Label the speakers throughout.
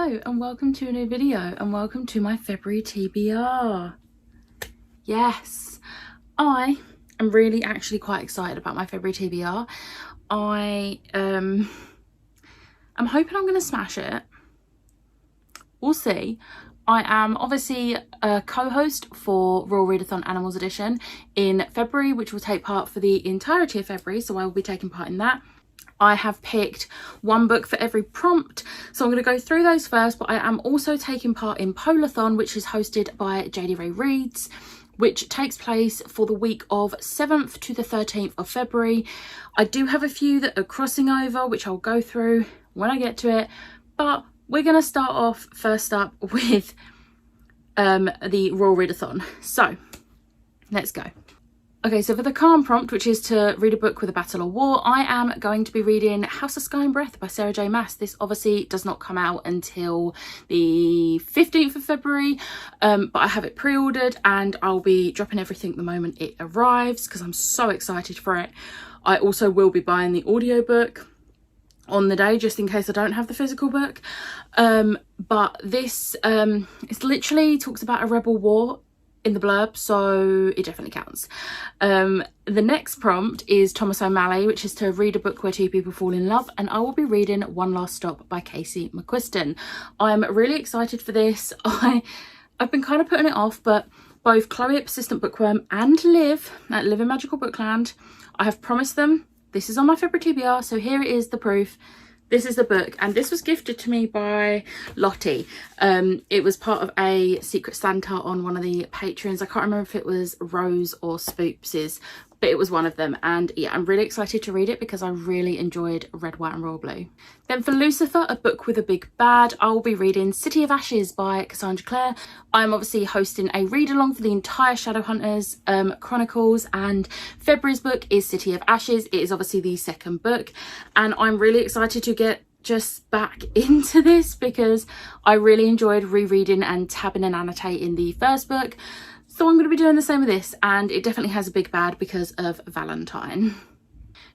Speaker 1: Hello and welcome to a new video and welcome to my February TBR. Yes, I am really actually quite excited about my February TBR. I'm hoping I'm going to smash it. We'll see. I am obviously a co-host for Royal Readathon Animals Edition in February, which will take part for the entirety of February, so I will be taking part in that. I have picked one book for every prompt, so I'm going to go through those first, but I am also taking part in Polarthon, which is hosted by JD Ray Reads, which takes place for the week of 7th to the 13th of February. I do have a few that are crossing over, which I'll go through when I get to it, but we're going to start off first up with the Royal Readathon. So let's go. Okay, so for the calm prompt, which is to read a book with a battle or war, I am going to be reading House of Sky and Breath by Sarah J Maas. This obviously does not come out until the 15th of February, but I have it pre-ordered and I'll be dropping everything the moment it arrives because I'm so excited for it. I also will be buying the audiobook on the day just in case I don't have the physical book. But this, it literally talks about a rebel war in the blurb, so it definitely counts. The next prompt is Thomas O'Malley, which is to read a book where two people fall in love, and I will be reading One Last Stop by Casey McQuiston. I'm really excited for this. I've been kind of putting it off, but both Chloe at Persistent Bookworm and Liv at Live in Magical Bookland, I have promised them this is on my February TBR, so here it is, the proof. This is the book, and this was gifted to me by Lottie. It was part of a Secret Santa on one of the Patreons. I can't remember if it was Rose or Spoops's, but it was one of them. And yeah, I'm really excited to read it because I really enjoyed Red, White and Royal Blue. Then for Lucifer, a book with a big bad, I will be reading City of Ashes by Cassandra Clare. I'm obviously hosting a read-along for the entire Shadowhunters Chronicles, and February's book is City of Ashes. It is obviously the second book, and I'm really excited to get just back into this because I really enjoyed rereading and tabbing and annotating the first book. So I'm going to be doing the same with this, and it definitely has a big bad because of Valentine.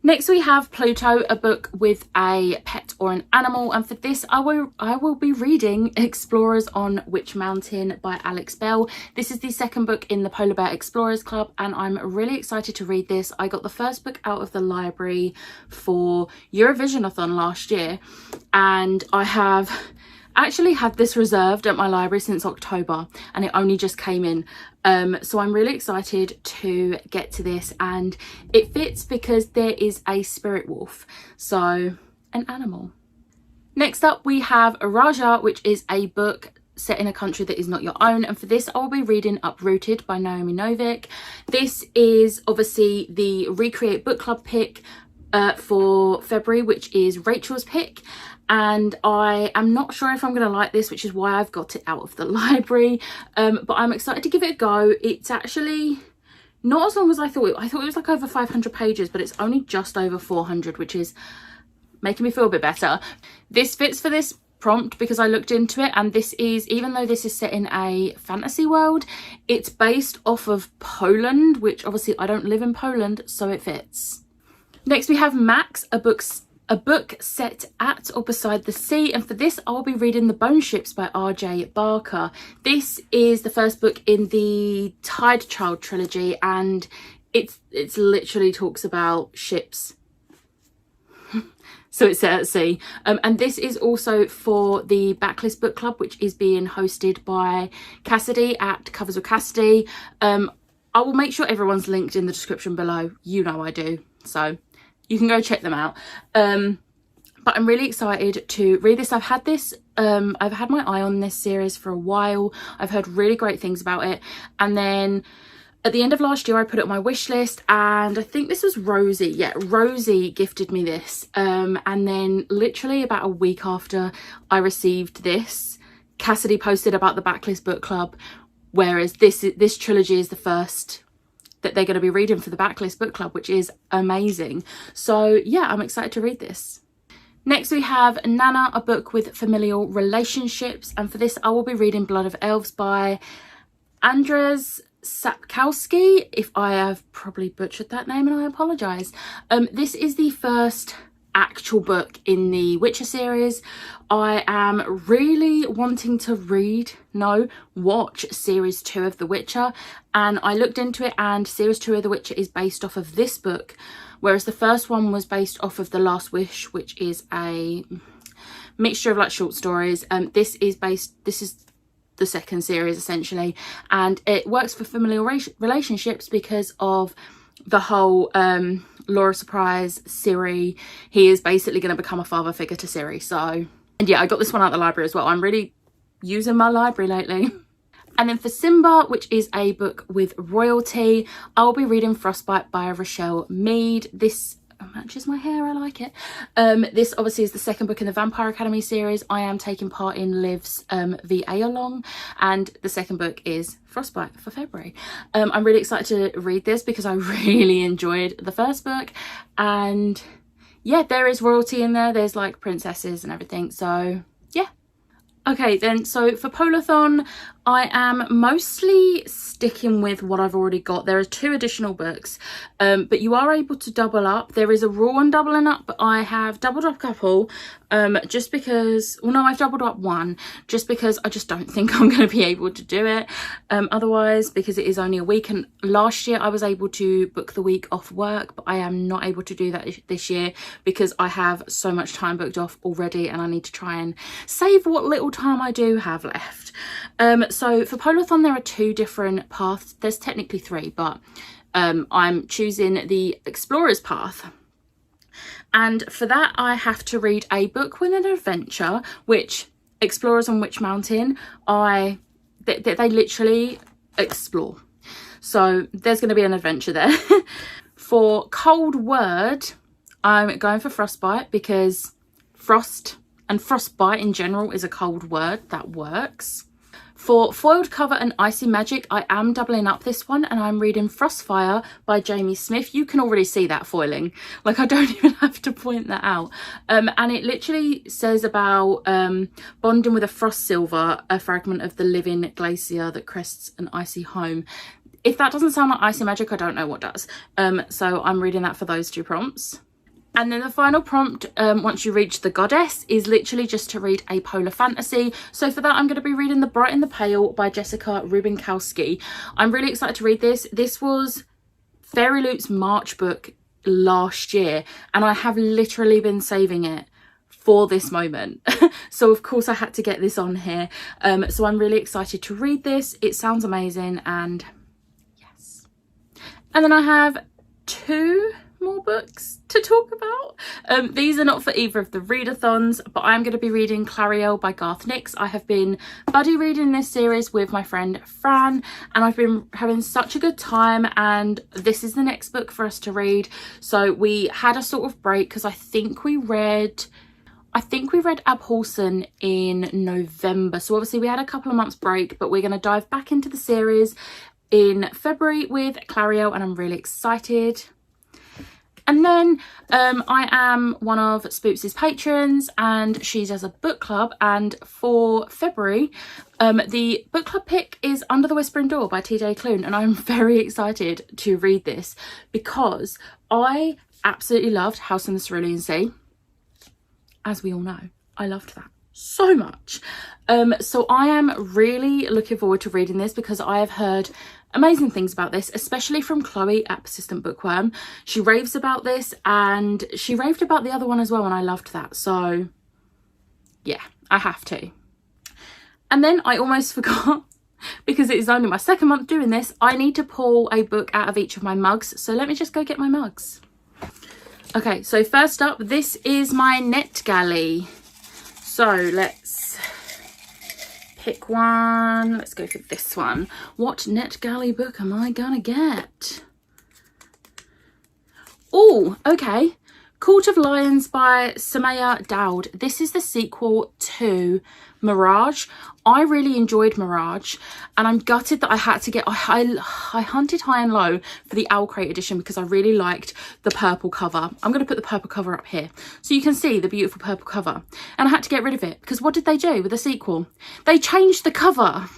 Speaker 1: Next we have Pluto, a book with a pet or an animal, and for this I will be reading Explorers on Witch Mountain by Alex Bell. This is the second book in the Polar Bear Explorers Club, and I'm really excited to read this. I got the first book out of the library for Eurovisionathon last year, and I have actually had this reserved at my library since October, and it only just came in. So I'm really excited to get to this, and it fits because there is a spirit wolf, so an animal. Next up we have Raja, which is a book set in a country that is not your own, and for this I will be reading Uprooted by Naomi Novik. This is obviously the Recreate Book Club pick for February, which is Rachel's pick, and I am not sure if I'm going to like this, which is why I've got it out of the library, but I'm excited to give it a go. It's actually not as long as I thought. I thought it was like over 500 pages, but it's only just over 400, which is making me feel a bit better. This fits for this prompt because I looked into it, and this is, even though this is set in a fantasy world, it's based off of Poland, which obviously I don't live in Poland, so it fits. Next we have Max, a book set at or beside the sea, and for this I'll be reading The Bone Ships by R.J. Barker. This is the first book in the Tide Child trilogy, and it's literally talks about ships. So it's set at sea, and this is also for the Backlist Book Club, which is being hosted by Cassidy at Covers with Cassidy. I will make sure everyone's linked in the description below. You know I do, so you can go check them out. But I'm really excited to read this. I've had my eye on this series for a while. I've heard really great things about it, and then at the end of last year I put it on my wish list, and I think this was Rosie. Yeah, Rosie gifted me this, and then literally about a week after I received this, Cassidy posted about the Backlist Book Club, whereas this trilogy is the first that they're going to be reading for the Backlist Book Club, which is amazing. So yeah, I'm excited to read this. Next we have Nana, a book with familial relationships, and for this I will be reading Blood of Elves by Andrzej Sapkowski. If I have probably butchered that name, and I apologise. This is the first actual book in the Witcher series. I am really wanting to watch series 2 of The Witcher, and I looked into it, and series 2 of The Witcher is based off of this book, whereas the first one was based off of The Last Wish, which is a mixture of like short stories. This is the second series essentially, and it works for familial relationships because of the whole Laura surprise Ciri. He is basically going to become a father figure to Ciri. So, and yeah, I got this one out of the library as well. I'm really using my library lately. And then for Simba, which is a book with royalty, I'll be reading Frostbite by Rochelle Mead. This matches my hair, I like it. This obviously is the second book in the Vampire Academy series. I am taking part in Liv's VA along, and the second book is Frostbite for February. I'm really excited to read this because I really enjoyed the first book, and yeah, there is royalty in there. There's like princesses and everything, so yeah. Okay then, so for Polarthon, I am mostly sticking with what I've already got. There are 2 additional books, but you are able to double up. There is a rule on doubling up, but I have doubled up a couple just because, well no, I've doubled up one just because I just don't think I'm going to be able to do it otherwise, because it is only a week, and last year I was able to book the week off work, but I am not able to do that this year because I have so much time booked off already, and I need to try and save what little time I do have left. So for Polarthon there are 2 different paths. There's technically 3, but I'm choosing the Explorer's path. And for that I have to read a book with an adventure, which Explorers on Witch Mountain, they literally explore. So there's going to be an adventure there. For Cold Word, I'm going for Frostbite because frost and frostbite in general is a cold word that works. For Foiled Cover and Icy Magic, I am doubling up this one, and I'm reading Frostfire by Jamie Smith. You can already see that foiling, like I don't even have to point that out. And it literally says about bonding with a frost silver, a fragment of the living glacier that crests an icy home. If that doesn't sound like Icy Magic, I don't know what does. So I'm reading that for those 2 prompts. And then the final prompt, once you reach the goddess, is literally just to read a polar fantasy. So for that, I'm going to be reading The Bright and the Pale by Jessica Rubinkowski. I'm really excited to read this. This was Fairy Loot's March book last year, and I have literally been saving it for this moment. So of course I had to get this on here. So I'm really excited to read this. It sounds amazing, and yes. And then I have 2 more books to talk about. These are not for either of the readathons, but I'm going to be reading Clarielle by Garth Nix. I have been buddy reading this series with my friend Fran, and I've been having such a good time, and this is the next book for us to read. So we had a sort of break because I think we read Abhorsen in November, so obviously we had a couple of months break, but we're going to dive back into the series in February with Clarielle, and I'm really excited. And then I am one of Spoops' patrons, and she does a book club, and for February the book club pick is Under the Whispering Door by TJ Klune, and I'm very excited to read this because I absolutely loved House in the Cerulean Sea. As we all know, I loved that so much. So I am really looking forward to reading this because I have heard amazing things about this, especially from Chloe at Persistent Bookworm. She raves about this, and she raved about the other one as well, and I loved that. So yeah, I have to. And then I almost forgot, because it is only my 2nd month doing this, I need to pull a book out of each of my mugs. So let me just go get my mugs. Okay, so first up, this is my NetGalley. So let's pick one. Let's go for this one. What NetGalley book am I gonna get? Oh, okay. Court of Lions by Samaya Dowd. This is the sequel to Mirage. I really enjoyed Mirage, and I'm gutted that I had to get, I hunted high and low for the Owl Crate edition because I really liked the purple cover. I'm going to put the purple cover up here so you can see the beautiful purple cover, and I had to get rid of it because what did they do with the sequel? They changed the cover.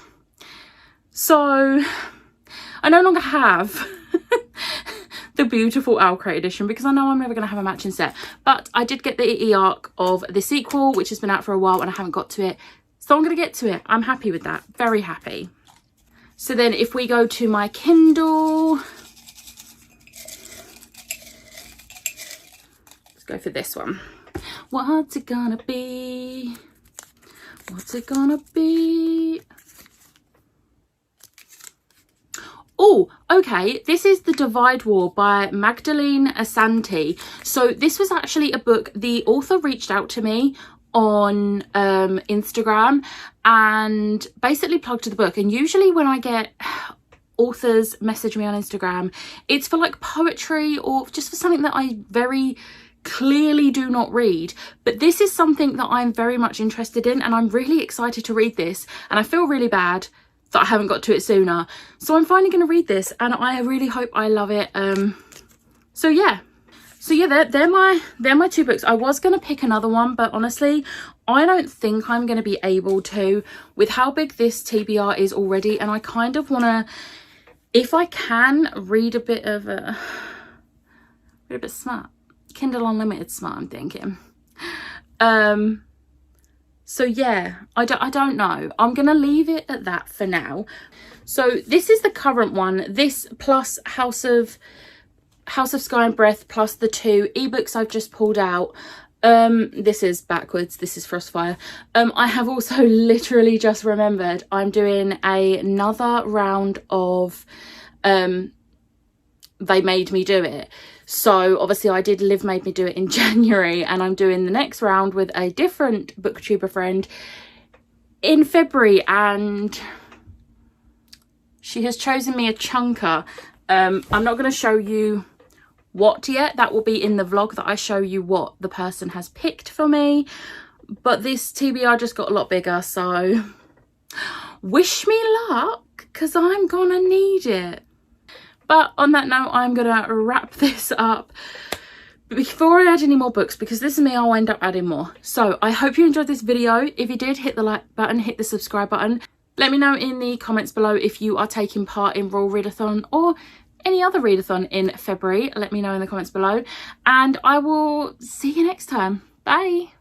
Speaker 1: So I no longer have the beautiful Owl Crate edition, because I know I'm never going to have a matching set. But I did get the e-arc of the sequel, which has been out for a while and I haven't got to it. So I'm going to get to it. I'm happy with that. Very happy. So then if we go to my Kindle, let's go for this one. What's it gonna be? What's it gonna be? Oh, okay. This is The Divide War by Magdalene Assante. So this was actually a book. The author reached out to me on Instagram and basically plugged the book. And usually when I get authors message me on Instagram, it's for like poetry or just for something that I very clearly do not read. But this is something that I'm very much interested in and I'm really excited to read this, and I feel really bad that I haven't got to it sooner. So I'm finally going to read this and I really hope I love it. So yeah, they're my two books. I was going to pick another one, but honestly I don't think I'm going to be able to with how big this TBR is already, and I kind of want to, if I can, read a bit smart. Kindle Unlimited smart, I'm thinking. So yeah, I don't know. I'm going to leave it at that for now. So this is the current one. This plus House of Sky and Breath plus the 2 ebooks I've just pulled out. This is backwards. This is Frostfire. I have also literally just remembered I'm doing another round of They Made Me Do It. So obviously I did Liv Made Me Do It in January, and I'm doing the next round with a different booktuber friend in February, and she has chosen me a chunker. I'm not going to show you what yet. That will be in the vlog that I show you what the person has picked for me. But this TBR just got a lot bigger, so wish me luck because I'm gonna need it. But on that note, I'm gonna wrap this up before I add any more books, because this is me, I'll end up adding more. So I hope you enjoyed this video. If you did, hit the like button, hit the subscribe button. Let me know in the comments below if you are taking part in Royal Readathon or any other readathon in February. Let me know in the comments below, and I will see you next time. Bye.